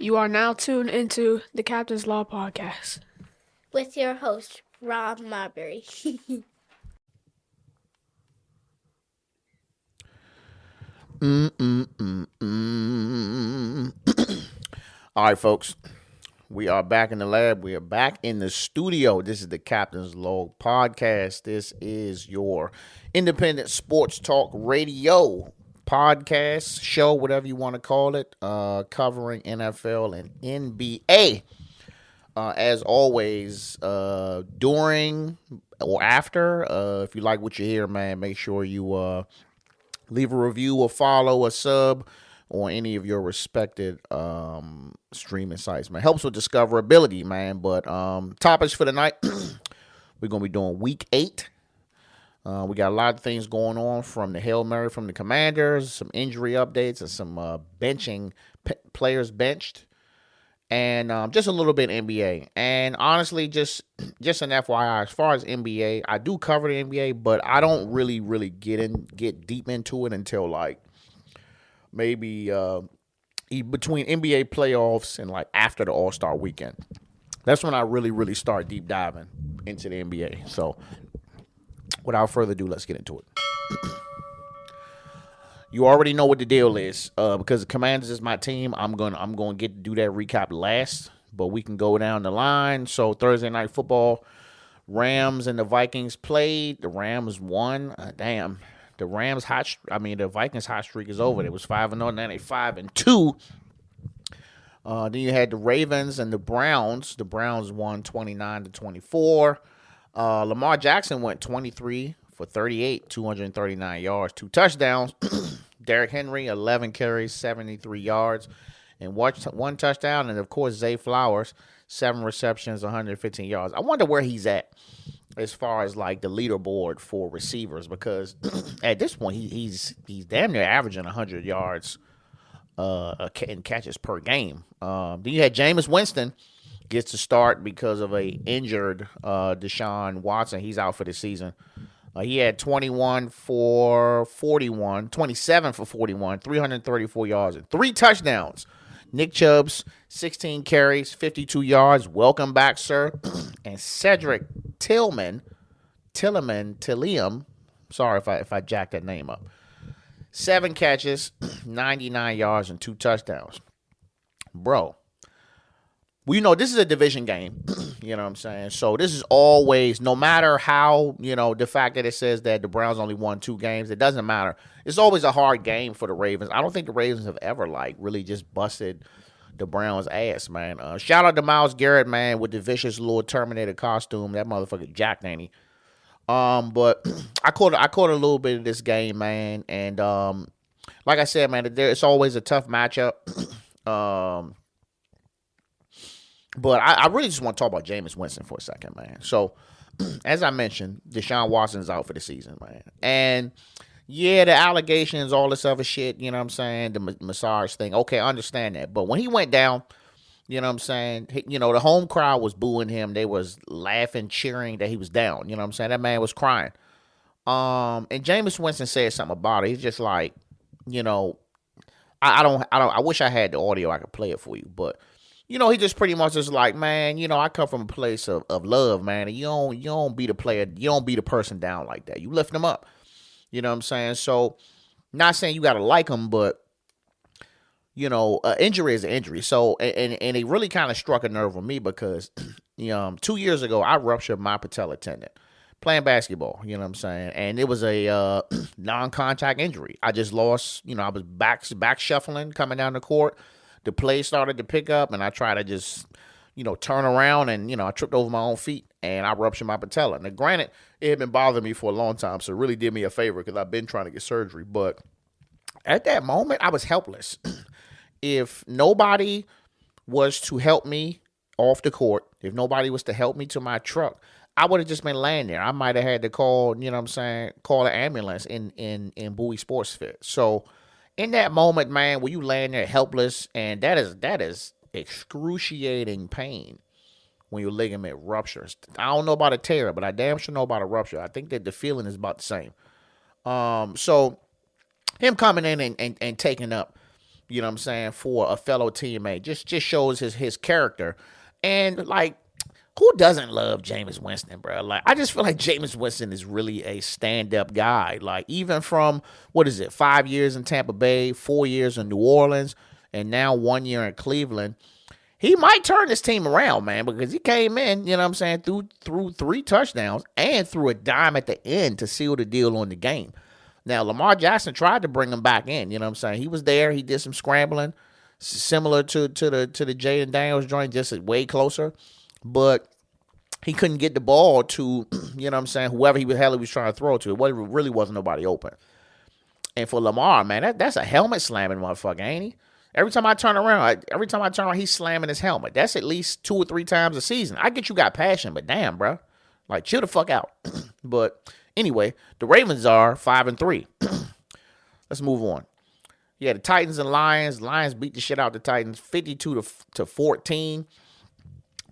You are now tuned into the Captain's Law Podcast. With your host, Rob Marbury. All right, folks. We are back in the lab. We are back in the studio. This is the Captain's Log Podcast. This is your independent sports talk radio podcast show, whatever you want to call it, covering NFL and NBA. As always, during or after, if you like what you hear, man, make sure you leave a review or follow, a sub, on any of your respected streaming sites, man. Helps with discoverability, man. But topics for the night, we're going to be doing week 8. We got a lot of things going on from the Hail Mary from the Commanders, some injury updates, and some benching players benched, and just a little bit NBA. And honestly, just an FYI, as far as NBA, I do cover the NBA, but I don't really get deep into it until like maybe between NBA playoffs and like after the All-Star weekend. That's when I really start deep diving into the NBA. So without further ado, let's get into it. You already know what the deal is. Because the Commanders is my team, I'm gonna get to do that recap last, but we can go down the line. So Thursday night football, Rams and the Vikings played. The Rams won. The Vikings hot streak is over. It was 5-0, now they 5-2. Then you had the Ravens and the Browns. The Browns won 29-24. Lamar Jackson went 23 for 38, 239 yards, 2 touchdowns. Derrick Henry, 11 carries, 73 yards, and 1 touchdown. And, of course, Zay Flowers, 7 receptions, 115 yards. I wonder where he's at as far as, like, the leaderboard for receivers, because at this point he's damn near averaging 100 yards in catches per game. Then you had Jameis Winston gets to start because of a injured Deshaun Watson. He's out for the season. He had 27 for 41, 334 yards, and 3 touchdowns. Nick Chubb's 16 carries, 52 yards. Welcome back, sir. And Cedric Tillman. Sorry if I jacked that name up. 7 catches, 99 yards, and 2 touchdowns. Bro. Well, you know, this is a division game, you know what I'm saying? So this is always, no matter how, the fact that it says that the Browns only won 2 games, it doesn't matter. It's always a hard game for the Ravens. I don't think the Ravens have ever, really just busted the Browns' ass, man. Shout out to Myles Garrett, man, with the vicious little Terminator costume. That motherfucker jacked, ain't he? But I caught a little bit of this game, man. And like I said, man, it's always a tough matchup. But I really just want to talk about Jameis Winston for a second, man. So, as I mentioned, Deshaun Watson is out for the season, man. And, yeah, the allegations, all this other shit, you know what I'm saying, the massage thing. Okay, I understand that. But when he went down, you know what I'm saying, the home crowd was booing him. They was laughing, cheering that he was down. You know what I'm saying? That man was crying. And Jameis Winston said something about it. He's just like, I wish I had the audio. I could play it for you, but he just pretty much is like, man, I come from a place of love, man, and you don't beat a player, you don't beat a person down like that. You lift them up. You know what I'm saying? So, not saying you got to like them, but, injury is an injury. So, and it really kind of struck a nerve with me because, 2 years ago, I ruptured my patella tendon playing basketball, you know what I'm saying? And it was a non-contact injury. I just lost, I was back shuffling coming down the court. The play started to pick up, and I tried to just, turn around, and, I tripped over my own feet, and I ruptured my patella. Now, granted, it had been bothering me for a long time, so it really did me a favor because I've been trying to get surgery. But at that moment, I was helpless. If nobody was to help me off the court, if nobody was to help me to my truck, I would have just been laying there. I might have had to call, call an ambulance in Bowie Sports Fit. So, in that moment, man, where you laying there helpless, and that is excruciating pain when your ligament ruptures. I don't know about a tear, but I damn sure know about a rupture. I think that the feeling is about the same. So him coming in and taking up, you know what I'm saying, for a fellow teammate. Just shows his character. And, like, who doesn't love Jameis Winston, bro? Like, I just feel like Jameis Winston is really a stand-up guy. Like, even from, 5 years in Tampa Bay, 4 years in New Orleans, and now 1 year in Cleveland, he might turn this team around, man, because he came in, you know what I'm saying, through 3 touchdowns and threw a dime at the end to seal the deal on the game. Now, Lamar Jackson tried to bring him back in, you know what I'm saying. He was there. He did some scrambling, similar to the Jaden Daniels joint, just way closer. But he couldn't get the ball to, you know what I'm saying, whoever he was trying to throw to. It really wasn't nobody open. And for Lamar, man, that's a helmet slamming motherfucker, ain't he? Every time I turn around, he's slamming his helmet. That's at least 2 or 3 times a season. I get you got passion, but damn, bro. Like, chill the fuck out. But anyway, the Ravens are 5-3. Let's move on. Yeah, the Titans and Lions. Lions beat the shit out the Titans 52-14.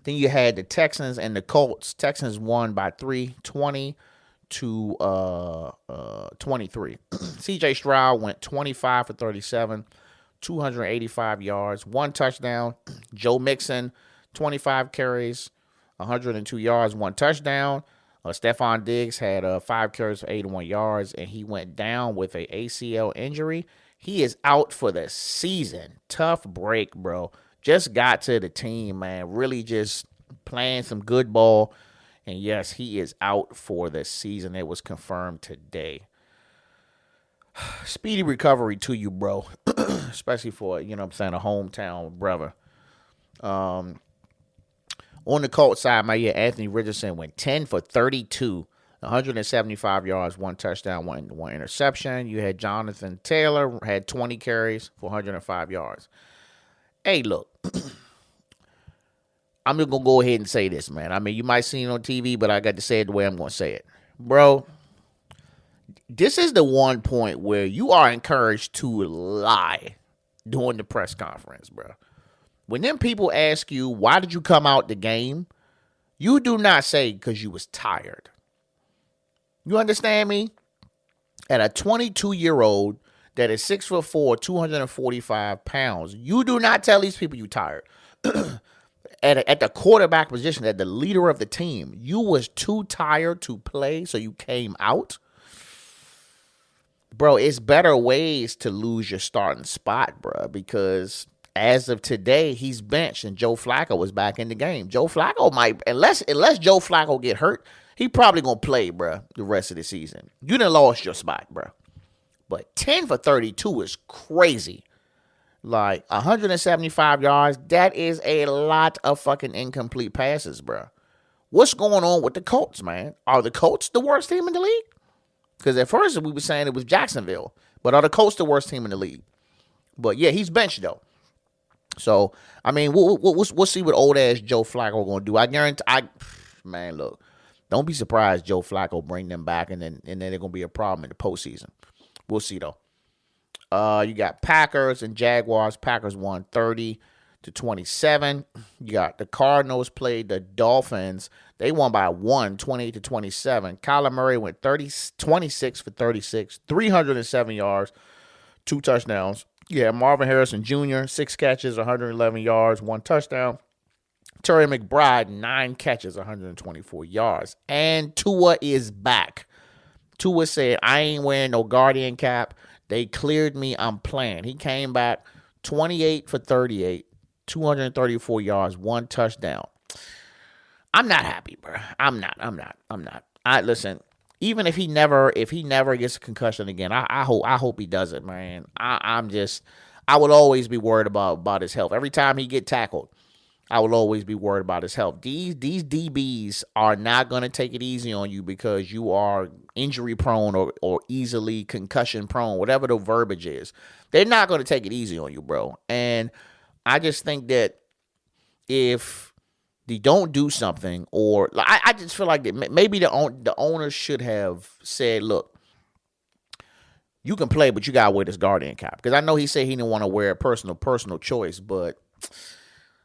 Then you had the Texans and the Colts. Texans won by 3, 20-23. C.J. Stroud went 25 for 37, 285 yards, 1 touchdown. Joe Mixon, 25 carries, 102 yards, 1 touchdown. Stephon Diggs had 5 carries for 81 yards, and he went down with a ACL injury. He is out for the season. Tough break, bro. Just got to the team, man. Really just playing some good ball. And yes, he is out for the season. It was confirmed today. Speedy recovery to you, bro. Especially for, you know what I'm saying, a hometown brother. On the Colts side, Anthony Richardson went 10 for 32, 175 yards, 1 touchdown, 1 interception. You had Jonathan Taylor, had 20 carries for 105 yards. Hey, look, I'm just going to go ahead and say this, man. I mean, you might see it on TV, but I got to say it the way I'm going to say it. Bro, this is the one point where you are encouraged to lie during the press conference, bro. When them people ask you, why did you come out the game? You do not say because you was tired. You understand me? At a 22-year-old that is 6'4", 245 pounds, you do not tell these people you tired. At the quarterback position, at the leader of the team, you was too tired to play, so you came out. Bro, it's better ways to lose your starting spot, bro, because as of today, he's benched and Joe Flacco was back in the game. Joe Flacco might, unless Joe Flacco get hurt, he probably going to play, bro, the rest of the season. You done lost your spot, bro. But 10 for 32 is crazy. Like, 175 yards, that is a lot of fucking incomplete passes, bro. What's going on with the Colts, man? Are the Colts the worst team in the league? Because at first we were saying it was Jacksonville. But are the Colts the worst team in the league? But, yeah, he's benched, though. So, I mean, we'll see what old-ass Joe Flacco going to do. I guarantee, man, look, don't be surprised Joe Flacco bring them back, and then they're going to be a problem in the postseason. We'll see, though. You got Packers and Jaguars. Packers won 30-27. You got the Cardinals played the Dolphins. They won by 28-27. Kyler Murray went 26 for 36, 307 yards, 2 touchdowns. You had Marvin Harrison Jr., 6 catches, 111 yards, 1 touchdown. Terry McBride, 9 catches, 124 yards. And Tua is back. Tua said, I ain't wearing no Guardian cap. They cleared me. I'm playing. He came back 28 for 38, 234 yards, 1 touchdown. I'm not happy, bro. I'm not. Listen, even if he never gets a concussion again, I hope he doesn't, man. I would always be worried about his health. Every time he get tackled, I will always be worried about his health. These DBs are not going to take it easy on you because you are injury prone or easily concussion prone, whatever the verbiage is. They're not going to take it easy on you, bro. And I just think that if they don't do something, or I just feel like that maybe the owners should have said, look, you can play, but you got to wear this Guardian cap. Because I know he said he didn't want to wear a personal choice, but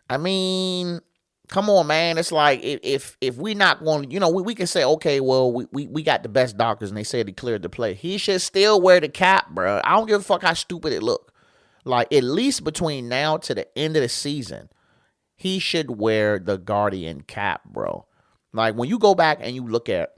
I mean, come on, man. It's like if we not going to, we can say, okay, well, we got the best doctors and they said he cleared the play. He should still wear the cap, bro. I don't give a fuck how stupid it look. Like, at least between now to the end of the season, he should wear the Guardian cap, bro. Like, when you go back and you look at,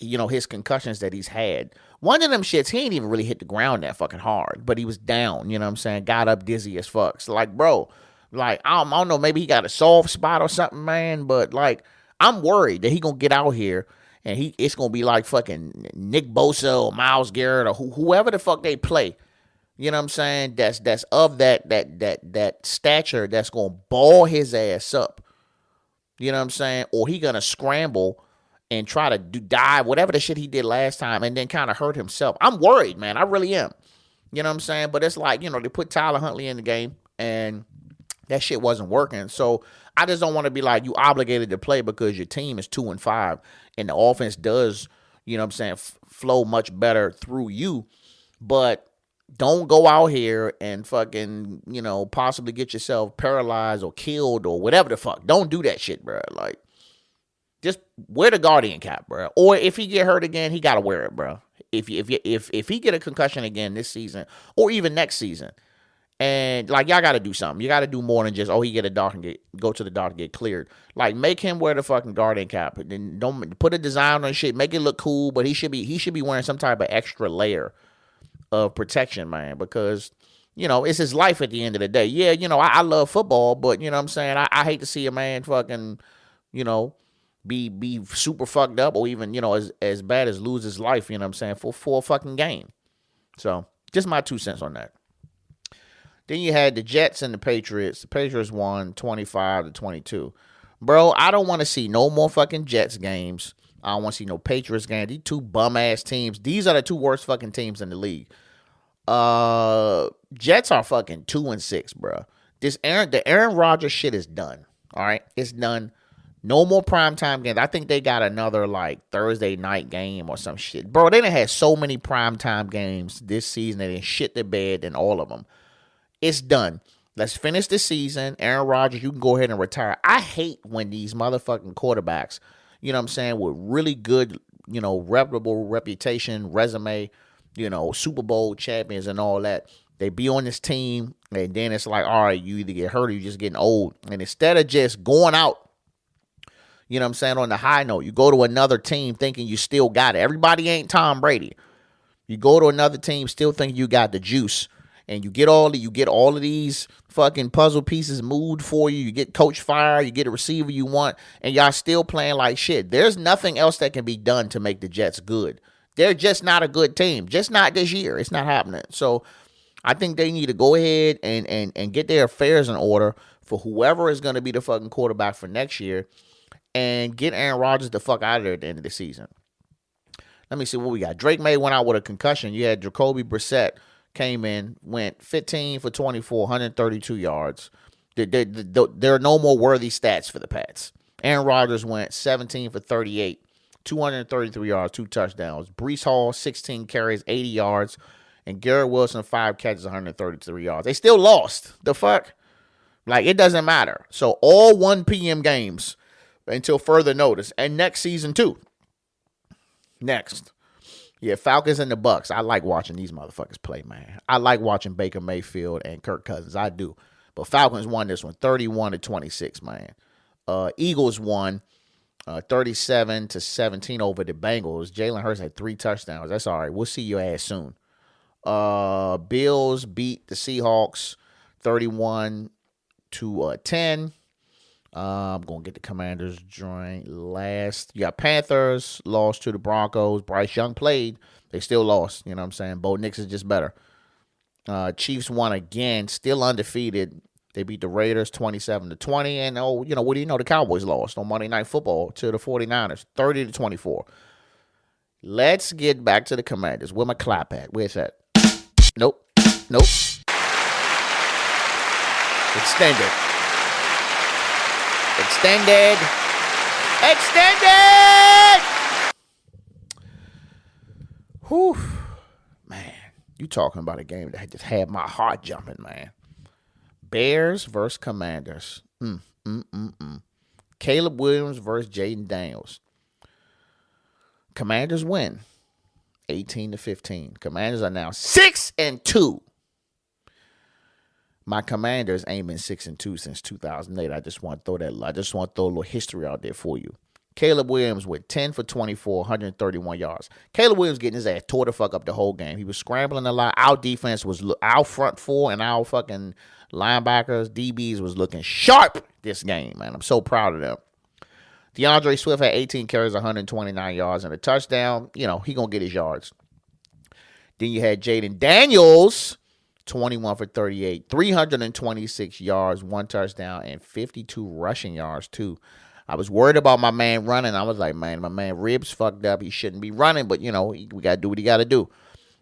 his concussions that he's had, one of them shits, he ain't even really hit the ground that fucking hard, but he was down, you know what I'm saying? Got up dizzy as fuck. So, like, bro, like, I don't know, maybe he got a soft spot or something, man, but, like, I'm worried that he gonna get out here and it's gonna be like fucking Nick Bosa or Myles Garrett or whoever the fuck they play. You know what I'm saying? That's of that stature that's gonna ball his ass up. You know what I'm saying? Or he gonna scramble and try to dive, whatever the shit he did last time, and then kind of hurt himself. I'm worried, man. I really am. You know what I'm saying? But it's like, they put Tyler Huntley in the game, and that shit wasn't working. So I just don't want to be like, you obligated to play because your team is 2-5, and the offense does, you know what I'm saying, flow much better through you. But don't go out here and fucking, possibly get yourself paralyzed or killed or whatever the fuck. Don't do that shit, bro. Like, just wear the Guardian cap, bro. Or if he get hurt again, he gotta wear it, bro. If he get a concussion again this season or even next season, and like, y'all gotta do something. You gotta do more than just, he get a doctor and go to the doctor and get cleared. Like, make him wear the fucking Guardian cap. And then don't put a design on shit. Make it look cool, but he should be wearing some type of extra layer of protection, man, because, it's his life at the end of the day. Yeah, I love football, but, you know what I'm saying, I hate to see a man fucking, be super fucked up or even, as bad as lose his life, you know what I'm saying, for a fucking game. So, just my 2 cents on that. Then you had the Jets and the Patriots. The Patriots won 25-22. Bro, I don't want to see no more fucking Jets games. I don't want to see no Patriots games. These two bum-ass teams. These are the two worst fucking teams in the league. Jets are fucking 2-6, bro. The Aaron Rodgers shit is done. All right? It's done. No more primetime games. I think they got another, like, Thursday night game or some shit. Bro, they done had so many primetime games this season. They done shit the bed in all of them. It's done. Let's finish the season. Aaron Rodgers, you can go ahead and retire. I hate when these motherfucking quarterbacks, you know what I'm saying, with really good, reputable reputation, resume, Super Bowl champions and all that, they be on this team, and then it's like, all right, you either get hurt or you just getting old. And instead of just going out, you know what I'm saying, on the high note, you go to another team thinking you still got it. Everybody ain't Tom Brady. You go to another team still thinking you got the juice. And you get all of these fucking puzzle pieces moved for you. You get coach fired. You get a receiver you want. And y'all still playing like shit. There's nothing else that can be done to make the Jets good. They're just not a good team. Just not this year. It's not happening. So I think they need to go ahead and get their affairs in order for whoever is going to be the fucking quarterback for next year. And get Aaron Rodgers the fuck out of there at the end of the season. Let me see what we got. Drake May went out with a concussion. You had Jacoby Brissett. Came in, went 15 for 24, 132 yards. There are no more worthy stats for the Pats. Aaron Rodgers went 17 for 38, 233 yards, 2 touchdowns. Breece Hall, 16 carries, 80 yards. And Garrett Wilson, 5 catches, 133 yards. They still lost. The fuck? Like, it doesn't matter. So, all 1 p.m. games until further notice. And next season, too. Next. Yeah, Falcons and the Bucks. I like watching these motherfuckers play, man. I like watching Baker Mayfield and Kirk Cousins. I do. But Falcons won this one, 31-26, man. Eagles won 37-17 over the Bengals. Jalen Hurts had 3 touchdowns. That's all right. We'll see your ass soon. Bills beat the Seahawks 31-10. I'm going to get the Commanders joint last. You got Panthers, lost to the Broncos. Bryce Young played. They still lost. You know what I'm saying? Bo Nix is just better. Chiefs won again, still undefeated. They beat the Raiders 27-20. And, what do you know? The Cowboys lost on Monday Night Football to the 49ers, 30-24. Let's get back to the Commanders. Where my clap at? Where's that? Nope. Extended. Whew. Man, you talking about a game that just had my heart jumping, man. Bears versus Commanders. Caleb Williams versus Jaden Daniels. Commanders win 18-15. Commanders are now 6-2. My Commanders ain't been 6-2 since 2008. I just want to throw a little history out there for you. Caleb Williams with 10 for 24, 131 yards. Caleb Williams getting his ass tore the fuck up the whole game. He was scrambling a lot. Our defense was, our front four and our fucking linebackers, DBs was looking sharp this game, man. I'm so proud of them. DeAndre Swift had 18 carries, 129 yards, and a touchdown. He going to get his yards. Then you had Jaden Daniels, 21 for 38, 326 yards, 1 touchdown, and 52 rushing yards, too. I was worried about my man running. I was like, man, my man ribs fucked up. He shouldn't be running, but, we got to do what he got to do.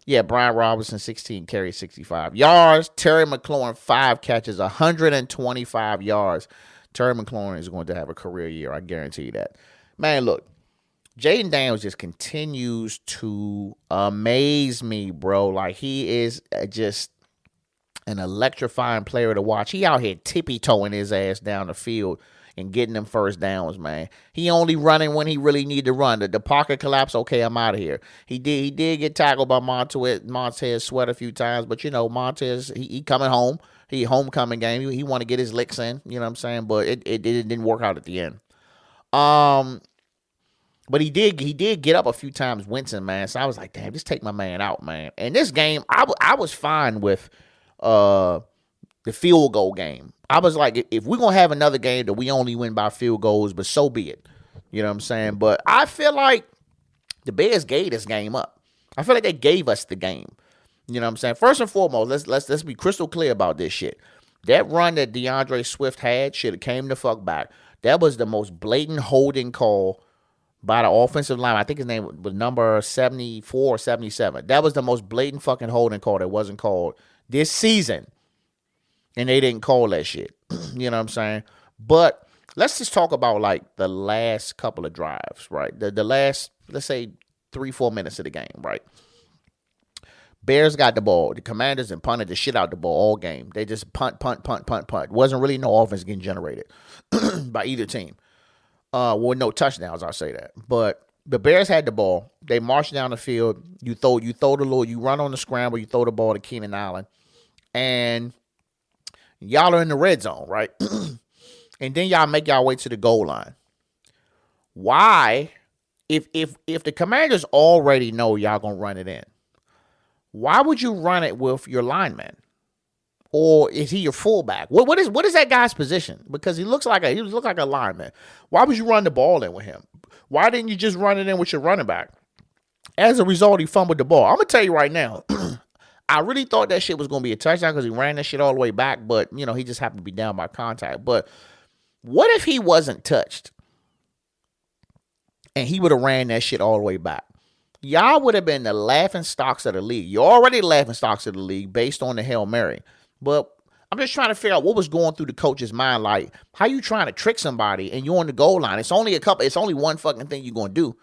Yeah, Brian Robinson, 16 carries, 65 yards. Terry McLaurin, 5 catches, 125 yards. Terry McLaurin is going to have a career year. I guarantee you that. Man, look, Jaden Daniels just continues to amaze me, bro. Like, he is just an electrifying player to watch. He out here tippy-toeing his ass down the field and getting them first downs, man. He only running when he really need to run. The pocket collapse, okay, I'm out of here. He did get tackled by Montez Sweat a few times, but, Montez, he coming home. He homecoming game. He want to get his licks in, you know what I'm saying? But it didn't work out at the end. But he did get up a few times, Winston, man. So I was like, damn, just take my man out, man. And this game, I was fine with the field goal game. I was like, if we're going to have another game that we only win by field goals, but so be it. You know what I'm saying? But I feel like the Bears gave this game up. I feel like they gave us the game. You know what I'm saying? First and foremost, let's be crystal clear about this shit. That run that DeAndre Swift had should have came the fuck back. That was the most blatant holding call by the offensive line. I think his name was number 74 or 77. That was the most blatant fucking holding call that wasn't called this season. And they didn't call that shit. You know what I'm saying? But let's just talk about, like, the last couple of drives, right? The last, let's say, 3-4 minutes of the game, right? Bears got the ball. The Commanders and punted the shit out the ball all game. They just punt. Wasn't really no offense getting generated by either team. Well, no touchdowns, I'll say that. But the Bears had the ball. They marched down the field. You run on the scramble, you throw the ball to Keenan Allen. And y'all are in the red zone, right? And then y'all make y'all way to the goal line. Why, if the Commanders already know y'all gonna run it in, why would you run it with your lineman? Or is he your fullback? What is that guy's position? Because he looks like a lineman. Why would you run the ball in with him? Why didn't you just run it in with your running back? As a result, he fumbled the ball. I'm gonna tell you right now. I really thought that shit was going to be a touchdown because he ran that shit all the way back, but, he just happened to be down by contact. But what if he wasn't touched and he would have ran that shit all the way back? Y'all would have been the laughing stocks of the league. You're already laughing stocks of the league based on the Hail Mary. But I'm just trying to figure out what was going through the coach's mind. Like, how you trying to trick somebody and you're on the goal line? It's only one fucking thing you're going to do.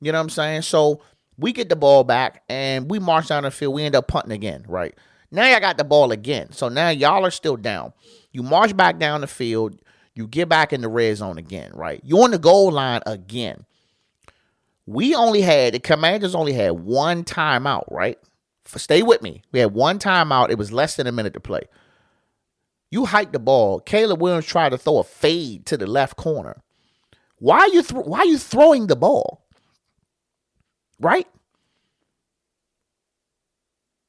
You know what I'm saying? So we get the ball back, and we march down the field. We end up punting again, right? Now y'all got the ball again. So now y'all are still down. You march back down the field. You get back in the red zone again, right? You're on the goal line again. The Commanders only had one timeout, right? Stay with me. We had one timeout. It was less than a minute to play. You hike the ball. Caleb Williams tried to throw a fade to the left corner. Why are you throwing the ball? Right?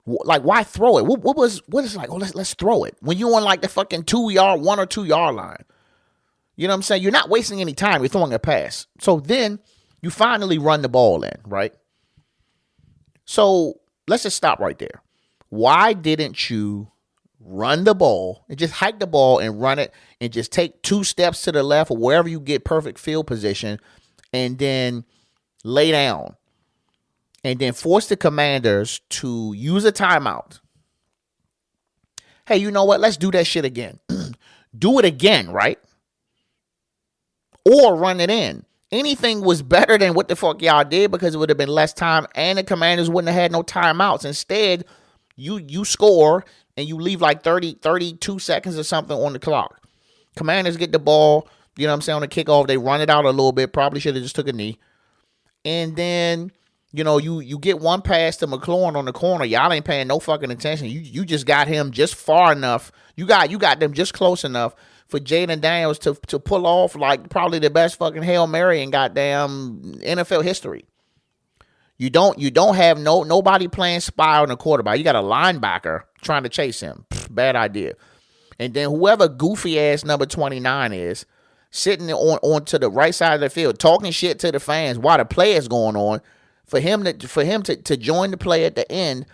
Like, why throw it? What is like, let's throw it. When you on like the fucking 1 or 2 yard line. You know what I'm saying? You're not wasting any time. You're throwing a pass. So then you finally run the ball in, right? So let's just stop right there. Why didn't you run the ball and just hike the ball and run it and just take 2 steps to the left or wherever you get perfect field position and then lay down? And then force the Commanders to use a timeout. Hey, you know what? Let's do that shit again. Do it again, right? Or run it in. Anything was better than what the fuck y'all did because it would have been less time and the Commanders wouldn't have had no timeouts. Instead, you score and you leave like 32 seconds or something on the clock. Commanders get the ball, you know what I'm saying, on the kickoff. They run it out a little bit. Probably should have just took a knee. And then You get one pass to McLaurin on the corner. Y'all ain't paying no fucking attention. You just got him just far enough. You got them just close enough for Jaden Daniels to pull off like probably the best fucking Hail Mary in goddamn NFL history. You don't have nobody playing spy on the quarterback. You got a linebacker trying to chase him. Bad idea. And then whoever goofy ass number 29 is sitting on to the right side of the field talking shit to the fans while the play is going on, for him to join the play at the end,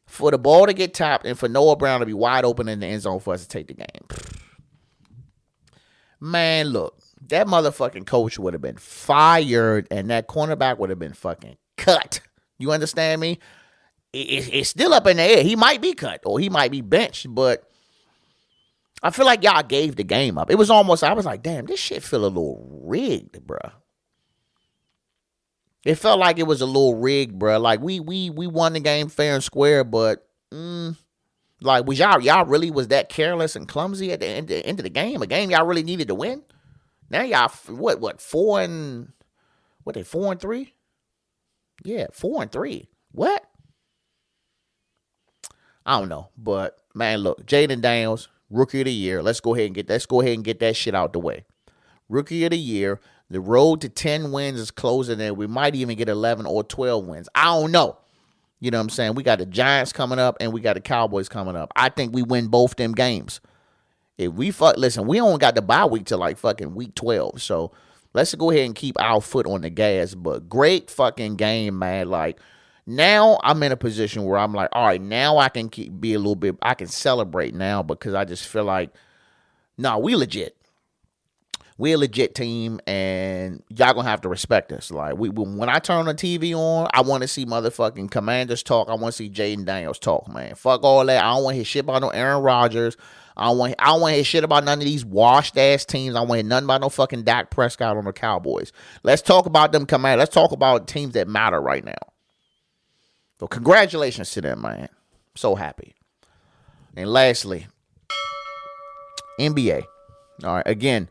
for the ball to get tapped, and for Noah Brown to be wide open in the end zone for us to take the game. Man, look, that motherfucking coach would have been fired, and that cornerback would have been fucking cut. You understand me? It's still up in the air. He might be cut or he might be benched, but I feel like y'all gave the game up. It was almost, I was like, damn, this shit feel a little rigged, bruh. It felt like it was a little rigged, bruh. Like we won the game fair and square, but like was y'all really was that careless and clumsy at the end of the game? A game y'all really needed to win? Now y'all what 4-3? Yeah, 4-3. What? I don't know, but man, look, Jaden Daniels, Rookie of the Year. Let's go ahead and get that shit out the way. Rookie of the Year. The road to 10 wins is closing, and we might even get 11 or 12 wins. I don't know. You know what I'm saying? We got the Giants coming up, and we got the Cowboys coming up. I think we win both them games. If we listen, we only got the bye week till like fucking week 12, so let's go ahead and keep our foot on the gas. But great fucking game, man. Like, now I'm in a position where I'm like, all right, now I can I can celebrate now, because I just feel like, nah, we legit. We're a legit team, and y'all gonna have to respect us. Like, when I turn the TV on, I want to see motherfucking Commanders talk. I want to see Jaden Daniels talk, man. Fuck all that. I don't want to hear shit about no Aaron Rodgers. I don't want to hear shit about none of these washed ass teams. I don't want to hear nothing about no fucking Dak Prescott on the Cowboys. Let's talk about them Commanders. Let's talk about teams that matter right now. So congratulations to them, man. So happy. And lastly, NBA. All right, again,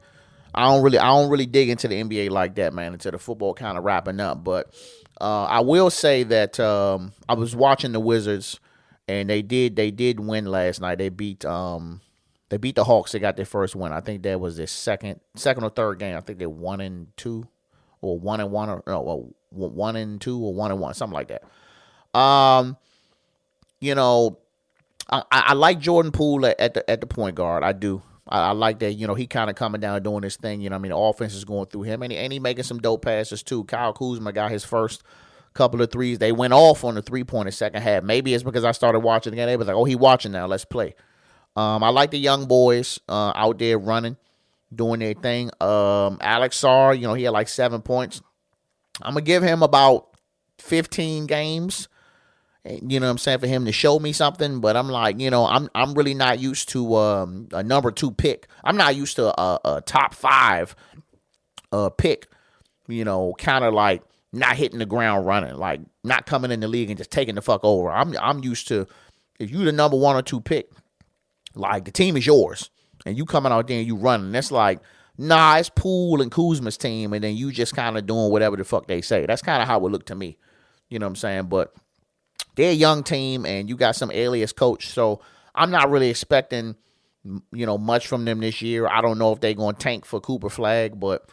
I don't really dig into the NBA like that, man, until the football kind of wrapping up. But I will say that I was watching the Wizards, and they did win last night. They beat the Hawks. They got their first win. I think that was their second or third game. I think they're 1-2 or 1-1 or 1-2 or 1-1, something like that. I like Jordan Poole at the point guard. I do. I like that, he kind of coming down and doing his thing. The offense is going through him, and he making some dope passes too. Kyle Kuzma got his first couple of threes. They went off on the 3-pointer second half. Maybe it's because I started watching again. They was like, oh, he watching now. Let's play. I like the young boys out there running, doing their thing. Alex Sarr, he had like 7 points. I'm going to give him about 15 games. You know what I'm saying, for him to show me something, but I'm like, I'm really not used to a number 2 pick. I'm not used to a top 5 pick, kind of like not hitting the ground running, like not coming in the league and just taking the fuck over. I'm used to, if you the number 1 or 2 pick, like the team is yours, and you coming out there and you running. That's like, nah, it's Poole and Kuzma's team, and then you just kind of doing whatever the fuck they say. That's kind of how it looked to me. You know what I'm saying? But they're a young team, and you got some alias coach, so I'm not really expecting, much from them this year. I don't know if they're going to tank for Cooper Flag, but,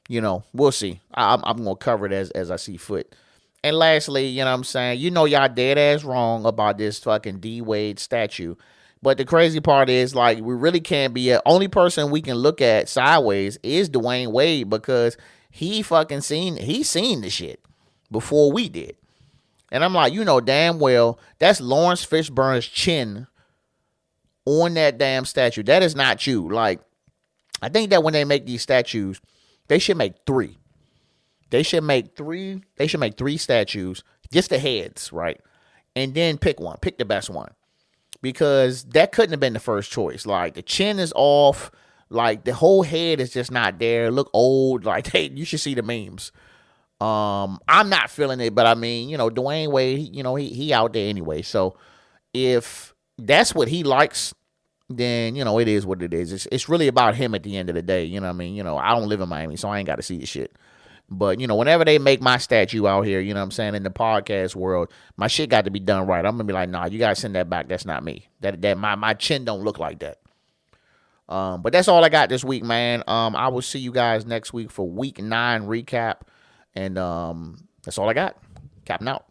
we'll see. I'm going to cover it as I see fit. And lastly, you know what I'm saying, y'all dead ass wrong about this fucking D. Wade statue. But the crazy part is, like, we really can't be the only person we can look at sideways is Dwayne Wade, because he's seen the shit before we did. And I'm like, damn well, that's Lawrence Fishburne's chin on that damn statue. That is not you. Like, I think that when they make these statues, they should make 3. They should make 3 statues, just the heads, right? And then pick one. Pick the best one. Because that couldn't have been the first choice. Like, the chin is off. Like, the whole head is just not there. Look old. Like, you should see the memes. I'm not feeling it, but I mean, Dwayne Wade, he out there anyway. So if that's what he likes, then, it is what it is. It's really about him at the end of the day. You know what I mean? I don't live in Miami, so I ain't got to see the shit. But, whenever they make my statue out here, you know what I'm saying, in the podcast world, my shit got to be done right. I'm going to be like, nah, you got to send that back. That's not me. My chin don't look like that. But that's all I got this week, man. I will see you guys next week for week 9 recap. And that's all I got. Capping out.